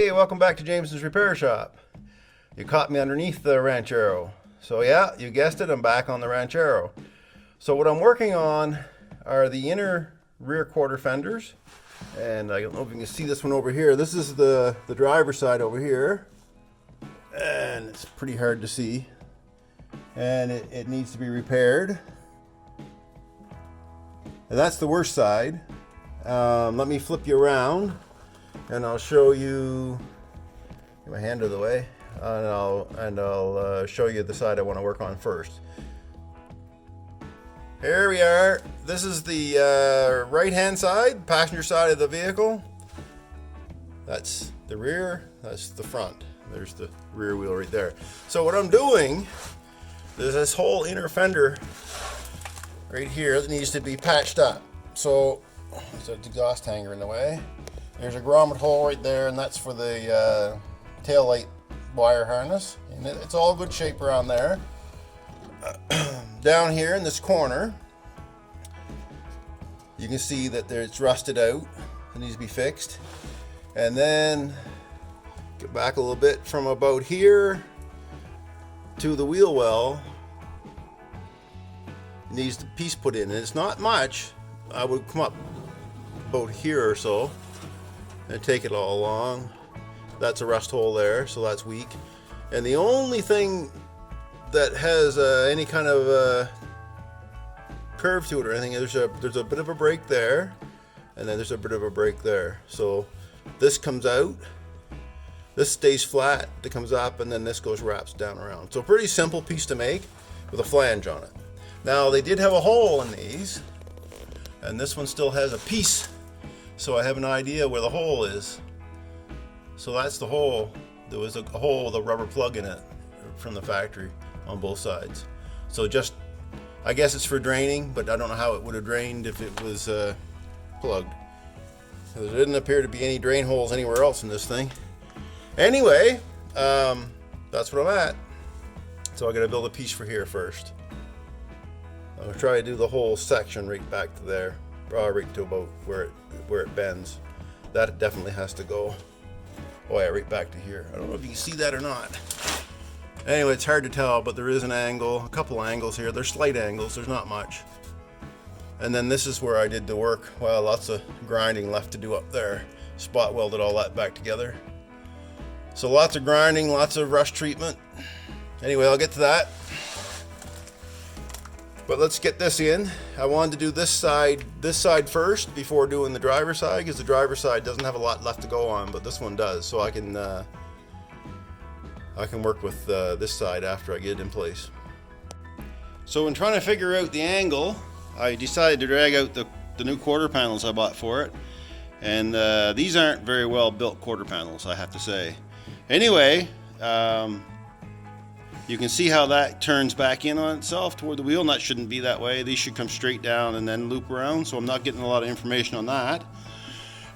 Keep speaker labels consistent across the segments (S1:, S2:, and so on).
S1: Hey, welcome back to Jameson's Repair Shop. You caught me underneath the Ranchero. So yeah, you guessed it, I'm back on the Ranchero. So what I'm working on are the inner rear quarter fenders. And I don't know if you can see this one over here. This is the driver's side over here. And it's pretty hard to see. And it needs to be repaired. And that's the worst side. Let me flip you around and I'll show you, get my hand out of the way, and I'll show you the side I want to work on first. Here we are. This is the right hand side, passenger side of the vehicle. That's the rear, that's the front. There's the rear wheel right there. So what I'm doing is this whole inner fender right here that needs to be patched up. So there's an exhaust hanger in the way. There's a grommet hole right there, and that's for the tail light wire harness. And it's all good shape around there. Down here in this corner, you can see that it's rusted out. It needs to be fixed. And then get back a little bit from about here to the wheel well. Needs the piece put in, and it's not much. I would come up about here or so and take it all along. That's a rust hole there, so that's weak. And the only thing that has any kind of curve to it or anything, there's a bit of a break there, and then there's a bit of a break there. So this comes out, this stays flat, it comes up, and then this goes wraps down around. So pretty simple piece to make with a flange on it. Now they did have a hole in these, and this one still has a piece, so I have an idea where the hole is. So that's the hole. There was a hole with a rubber plug in it from the factory on both sides. So just, I guess it's for draining, but I don't know how it would have drained if it was plugged. There didn't appear to be any drain holes anywhere else in this thing. Anyway, that's what I'm at. So I gotta build a piece for here first. I'm gonna try to do the whole section right back to there, right to about where it bends. That definitely has to go. Oh yeah, right back to here. I don't know if you can see that or not. Anyway, it's hard to tell, but there is an angle, a couple angles here. They're slight angles, there's not much. And then this is where I did the work. Well, lots of grinding left to do up there. Spot welded all that back together. So lots of grinding, lots of rust treatment. Anyway, I'll get to that. But let's get this in. I wanted to do this side first before doing the driver's side, because the driver's side doesn't have a lot left to go on, but this one does. So I can work with this side after I get it in place. So in trying to figure out the angle, I decided to drag out the new quarter panels I bought for it. And these aren't very well built quarter panels, I have to say. Anyway, you can see how that turns back in on itself toward the wheel, and that shouldn't be that way. These should come straight down and then loop around, so I'm not getting a lot of information on that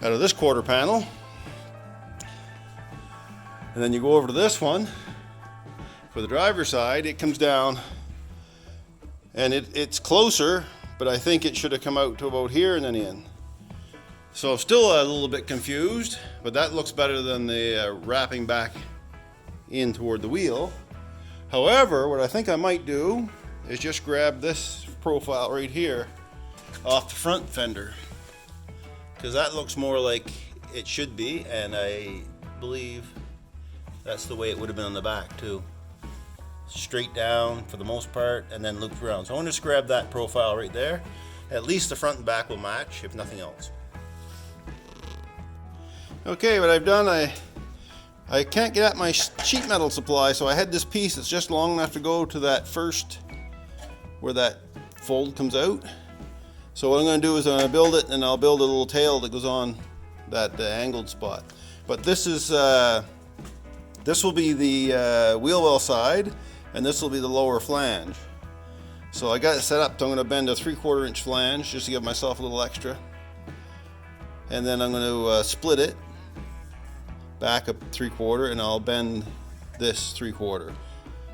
S1: out of this quarter panel. And then you go over to this one for the driver's side. It comes down and it's closer, but I think it should have come out to about here and then in. So I'm still a little bit confused, but that looks better than the wrapping back in toward the wheel. However, what I think I might do is just grab this profile right here off the front fender, because that looks more like it should be, and I believe that's the way it would have been on the back too. Straight down for the most part and then looped around. So I'm going to just grab that profile right there. At least the front and back will match, if nothing else. Okay, what I've done, I can't get at my sheet metal supply, so I had this piece that's just long enough to go to that first, where that fold comes out. So what I'm going to do is I'm going to build it, and I'll build a little tail that goes on that angled spot. But this is this will be the wheel well side, and this will be the lower flange. So I got it set up, so I'm going to bend a 3/4 inch flange just to give myself a little extra. And then I'm going to split it back up 3/4, and I'll bend this 3/4,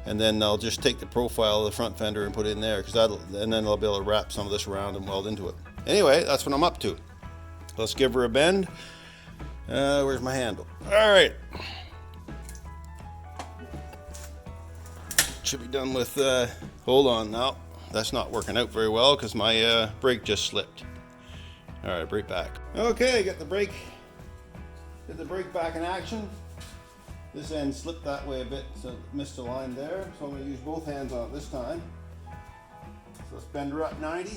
S1: and then I'll just take the profile of the front fender and put it in there, and then I'll be able to wrap some of this around and weld into it. Anyway, that's what I'm up to. Let's give her a bend. Where's my handle? All right. Should be done with, hold on now. That's not working out very well because my brake just slipped. All right, brake back. Okay, get the brake back in action. This end slipped that way a bit, so it missed a line there. So I'm going to use both hands on it this time. So let's bend her up 90.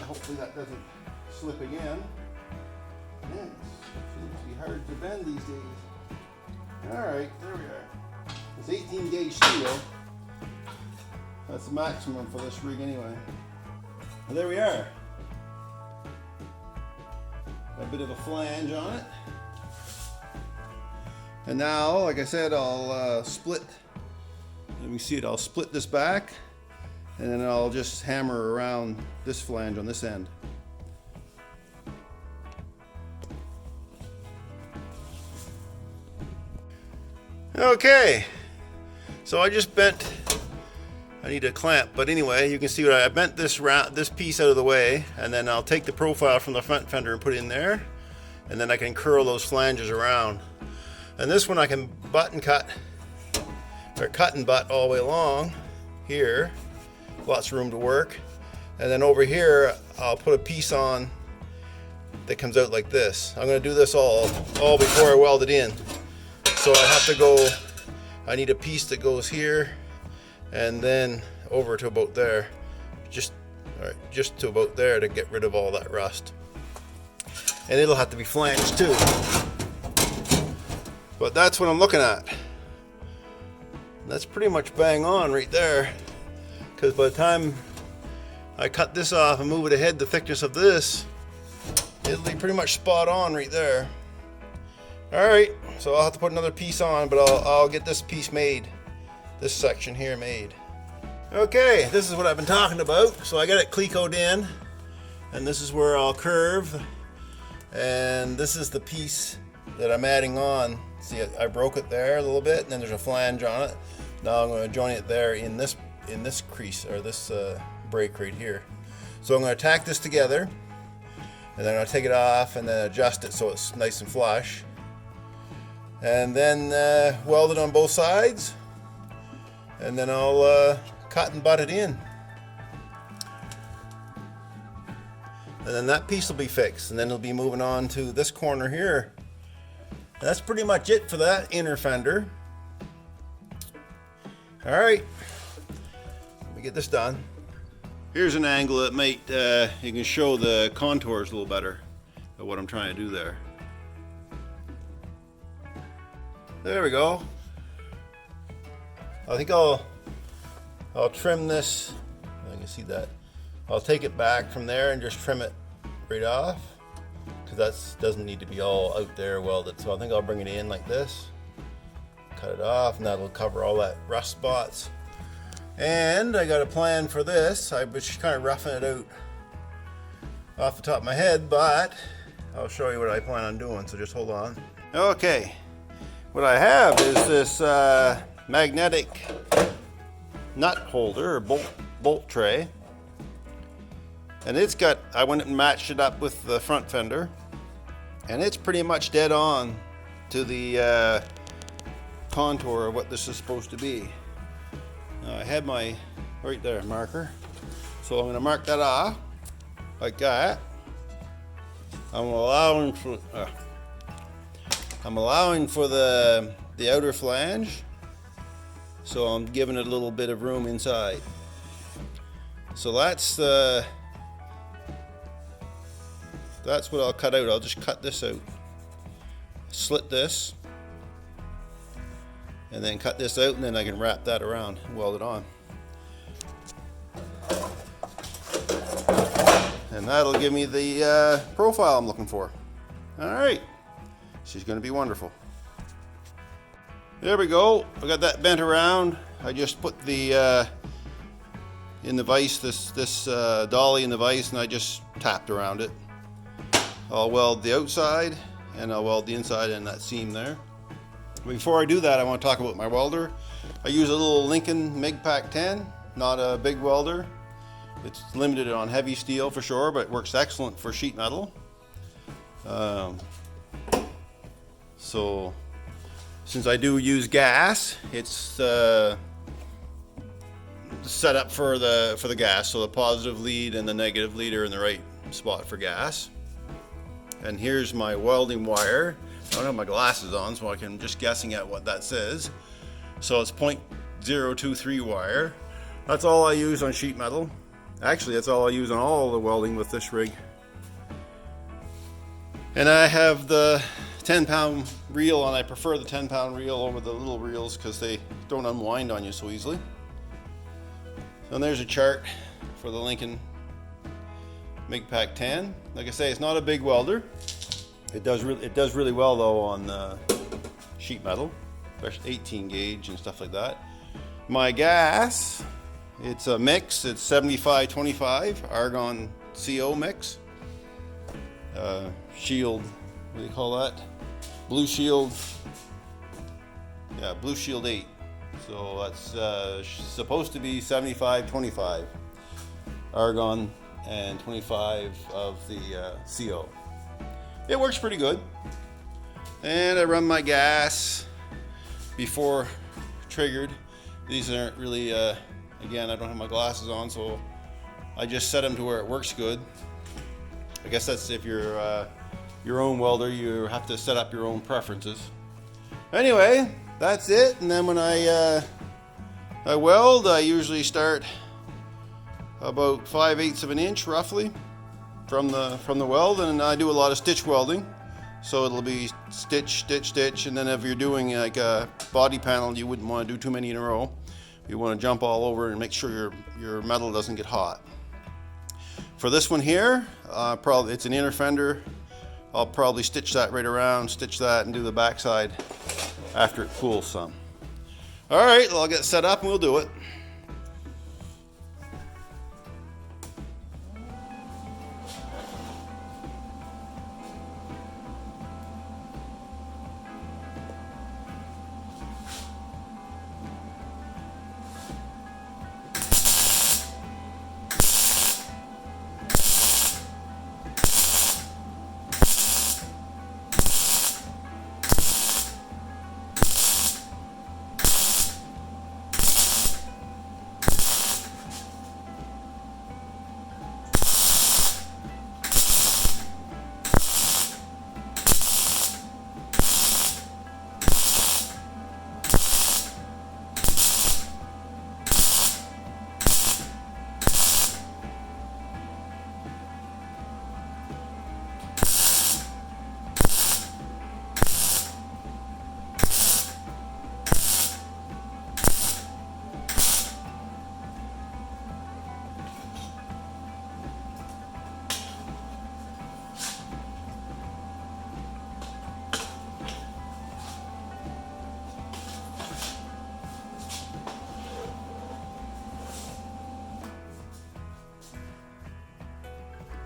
S1: Hopefully that doesn't slip again. Man, it seems to be hard to bend these days. All right, there we are. It's 18 gauge steel. That's the maximum for this rig anyway. And there we are. A bit of a flange on it. And now, like I said, I'll split. Let me see it. I'll split this back, and then I'll just hammer around this flange on this end. Okay, so I just bent. I need a clamp, but anyway, you can see what I bent this piece out of the way, and then I'll take the profile from the front fender and put it in there, and then I can curl those flanges around. And this one I can button cut, or cut and butt all the way along here. Lots of room to work. And then over here, I'll put a piece on that comes out like this. I'm gonna do this all before I weld it in. So I have to go, I need a piece that goes here and then over to about there. Just to about there to get rid of all that rust. And it'll have to be flanged too. But that's what I'm looking at. That's pretty much bang on right there. Because by the time I cut this off and move it ahead the thickness of this, it'll be pretty much spot on right there. Alright, so I'll have to put another piece on, but I'll get this piece made. This section here made. Okay, this is what I've been talking about. So I got it clecoed in, and this is where I'll curve. And this is the piece that I'm adding on. See, I broke it there a little bit, and then there's a flange on it. Now I'm going to join it there in this crease, or this break right here. So I'm going to tack this together, and then I'm going to take it off and then adjust it so it's nice and flush. And then weld it on both sides, and then I'll cut and butt it in. And then that piece will be fixed, and then it'll be moving on to this corner here. And that's pretty much it for that inner fender. All right, let me get this done. Here's an angle that might, you can show the contours a little better of what I'm trying to do there. There we go. I think I'll trim this. I can see that. I'll take it back from there and just trim it right off, because that doesn't need to be all out there welded. So I think I'll bring it in like this, cut it off, and that'll cover all that rust spots. And I got a plan for this. I was kind of roughing it out off the top of my head, but I'll show you what I plan on doing, so just hold on. Okay, what I have is this magnetic nut holder, or bolt tray. And it's got, I went and matched it up with the front fender, and it's pretty much dead on to the contour of what this is supposed to be. Now I had my, right there, marker. So I'm going to mark that off, like that. I'm allowing for the outer flange, so I'm giving it a little bit of room inside. So that's what I'll cut out. I'll just cut this out, slit this, and then cut this out, and then I can wrap that around and weld it on. And that'll give me the profile I'm looking for. All right, she's going to be wonderful. There we go. I got that bent around. I just put the in the vise, this dolly in the vise, and I just tapped around it. I'll weld the outside, and I'll weld the inside in that seam there. Before I do that, I want to talk about my welder. I use a little Lincoln MigPack 10, not a big welder. It's limited on heavy steel for sure, but it works excellent for sheet metal. So since I do use gas, it's set up for the gas, so the positive lead and the negative lead are in the right spot for gas. And here's my welding wire. I don't have my glasses on, so I'm just guessing at what that says. So it's 0.023 wire. That's all I use on sheet metal. Actually, that's all I use on all the welding with this rig. And I have the 10-pound reel, and I prefer the 10-pound reel over the little reels because they don't unwind on you so easily. So there's a chart for the Lincoln MIG-Pack 10. Like I say, it's not a big welder. It does really well though on sheet metal, especially 18 gauge and stuff like that. My gas, it's a mix. It's 75-25 argon CO mix. Shield, what do you call that? Blue Shield. Yeah, Blue Shield 8. So that's supposed to be 75-25 argon and 25 of the CO. It works pretty good. And I run my gas before triggered. These aren't really, again, I don't have my glasses on, so I just set them to where it works good. I guess that's if you're your own welder, you have to set up your own preferences. Anyway, that's it. And then when I weld, I usually start about 5/8 of an inch roughly from the weld, and I do a lot of stitch welding. So it'll be stitch, stitch, stitch, and then if you're doing like a body panel, you wouldn't want to do too many in a row. You want to jump all over and make sure your metal doesn't get hot. For this one here, probably it's an inner fender. I'll probably stitch that right around, stitch that, and do the backside after it cools some. All right, well, I'll get set up and we'll do it.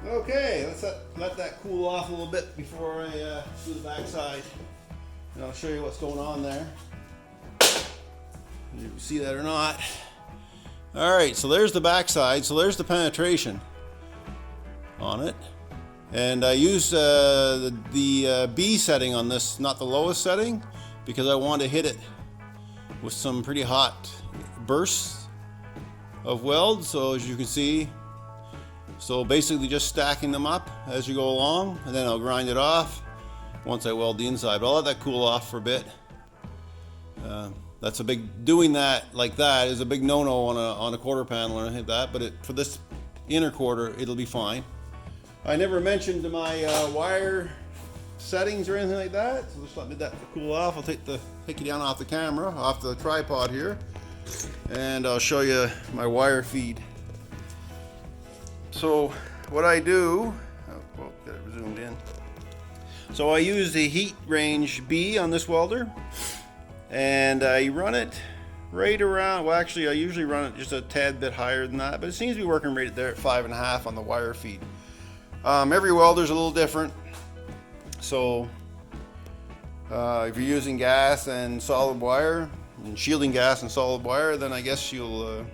S1: Okay, let's let that cool off a little bit before I do the backside, and I'll show you what's going on there. You can see that or not. All right, so there's the backside. So there's the penetration on it, and I used the B setting on this, not the lowest setting, because I want to hit it with some pretty hot bursts of weld. So as you can see. So basically just stacking them up as you go along, and then I'll grind it off once I weld the inside. But I'll let that cool off for a bit. That's a big, doing that like that is a big no-no on a quarter panel or anything like that, but for this inner quarter, it'll be fine. I never mentioned my wire settings or anything like that, so just let me that cool off. I'll take you down off the camera, off the tripod here, and I'll show you my wire feed. So what I do, well, get it zoomed in. So I use the heat range B on this welder, and I run it right around, well actually I usually run it just a tad bit higher than that, but it seems to be working right there at 5.5 on the wire feed. Every welder's a little different. So if you're using gas and solid wire, and shielding gas and solid wire, then I guess you'll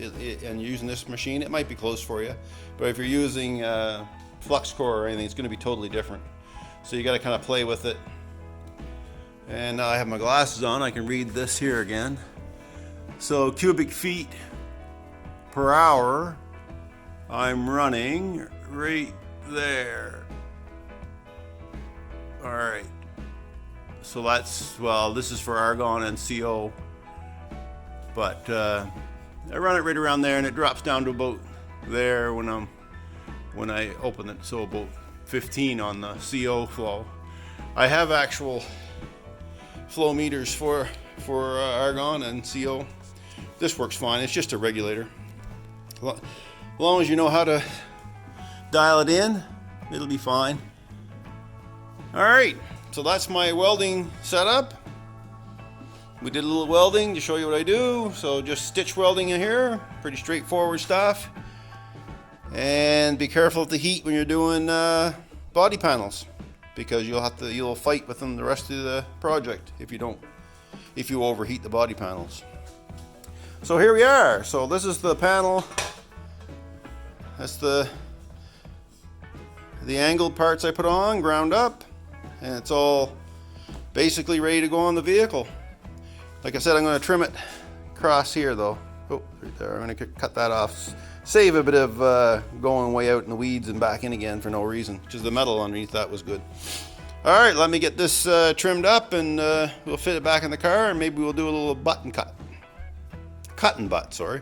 S1: and using this machine, it might be close for you. But if you're using flux core or anything, it's going to be totally different. So you got to kind of play with it. And now I have my glasses on, I can read this here again. So cubic feet per hour, I'm running right there. All right. So that's, well, this is for argon and CO. But I run it right around there and it drops down to about there when I open it. So about 15 on the CO flow. I have actual flow meters for argon and CO. This works fine. It's just a regulator. As long as you know how to dial it in, it'll be fine. All right, so that's my welding setup. We did a little welding to show you what I do. So just stitch welding in here, pretty straightforward stuff. And be careful with the heat when you're doing body panels, because you'll fight with them the rest of the project if you overheat the body panels. So here we are. So this is the panel. That's the angled parts I put on, ground up, and it's all basically ready to go on the vehicle. Like I said, I'm going to trim it across here though. Oh, right there. I'm going to cut that off. Save a bit of going way out in the weeds and back in again for no reason, because the metal underneath that was good. All right, let me get this trimmed up and we'll fit it back in the car, and maybe we'll do a little button cut. Cut and butt, sorry.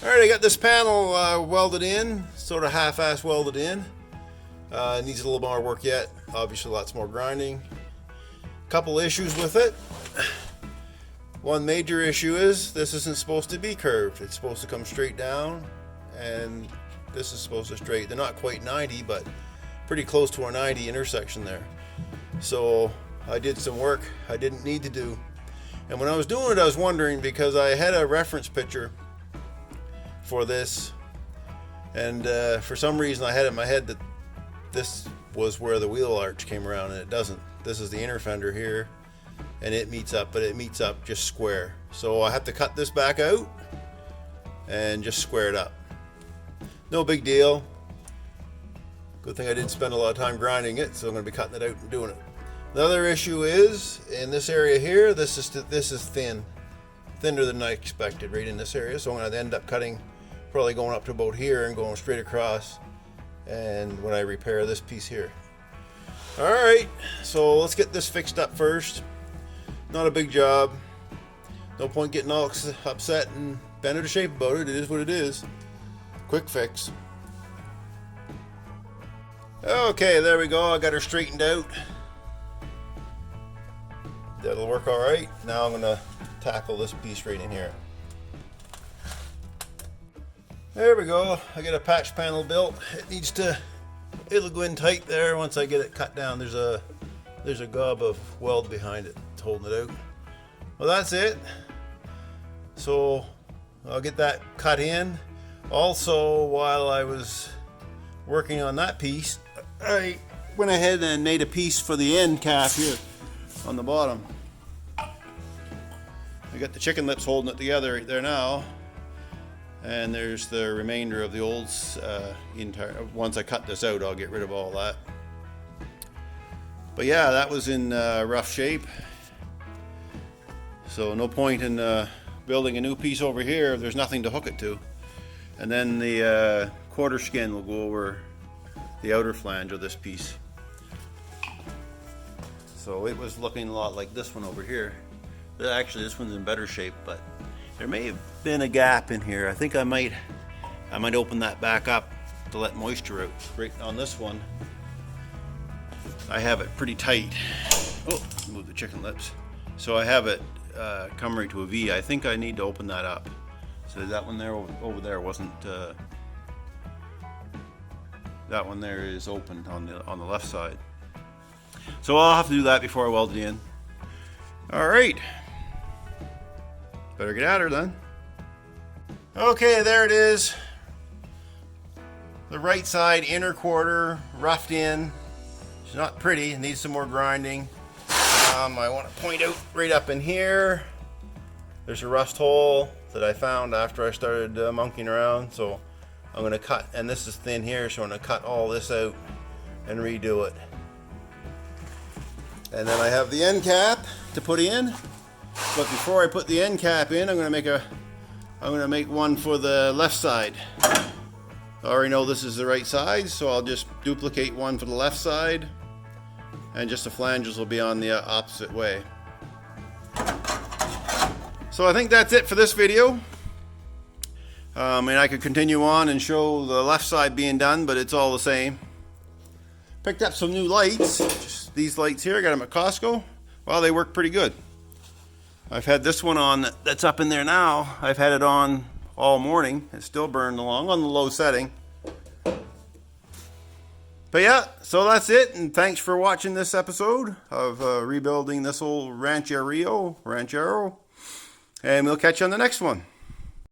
S1: All right, I got this panel welded in, sort of half-ass welded in. It needs a little more work yet. Obviously, lots more grinding. Couple issues with it. One major issue is this isn't supposed to be curved. It's supposed to come straight down, and this is supposed to straight. They're not quite 90, but pretty close to our 90 intersection there. So I did some work I didn't need to do. And when I was doing it, I was wondering, because I had a reference picture for this, and for some reason I had in my head that this was where the wheel arch came around, and it doesn't. This is the inner fender here, and it meets up, but it meets up just square. So I have to cut this back out and just square it up. No big deal. Good thing I didn't spend a lot of time grinding it, so I'm going to be cutting it out and doing it. The other issue is in this area here, this is thin, thinner than I expected right in this area. So I'm going to end up cutting, probably going up to about here and going straight across, and when I repair this piece here. All right, so let's get this fixed up first. Not a big job. No point getting all upset and bent out of shape about it. It is what it is. Quick fix. Okay, there we go. I got her straightened out. That'll work all right. Now I'm gonna tackle this piece right in here. There we go. I got a patch panel built. It'll go in tight there once I get it cut down. There's a gob of weld behind it. It's holding it out. Well, that's it. So I'll get that cut in. Also, while I was working on that piece, I went ahead and made a piece for the end cap here on the bottom. I got the chicken lips holding it together right there now, and there's the remainder of the old entire. Once I cut this out, I'll get rid of all that. But yeah, that was in rough shape, so no point in building a new piece over here if there's nothing to hook it to. And then the quarter skin will go over the outer flange of this piece. So it was looking a lot like this one over here. Actually, this one's in better shape, but there may have been a gap in here. I think I might open that back up to let moisture out. Right on this one, I have it pretty tight. Oh, move the chicken lips. So I have it come right to a V. I think I need to open that up. So that one there over there wasn't. That one there is open on the left side. So I'll have to do that before I weld it in. All right. Better get at her then. Okay, there it is. The right side inner quarter roughed in. It's not pretty. It needs some more grinding. I want to point out right up in here. There's a rust hole that I found after I started monkeying around. So I'm going to cut, and this is thin here, so I'm going to cut all this out and redo it. And then I have the end cap to put in. But before I put the end cap in, I'm gonna make one for the left side. I already know this is the right side, so I'll just duplicate one for the left side, and just the flanges will be on the opposite way. So I think that's it for this video. And I could continue on and show the left side being done, but it's all the same. Picked up some new lights. Just these lights here, I got them at Costco. Well, they work pretty good. I've had this one on that's up in there now. I've had it on all morning. It's still burned along on the low setting. But yeah, so that's it, and thanks for watching this episode of rebuilding this old Ranchero. And we'll catch you on the next one.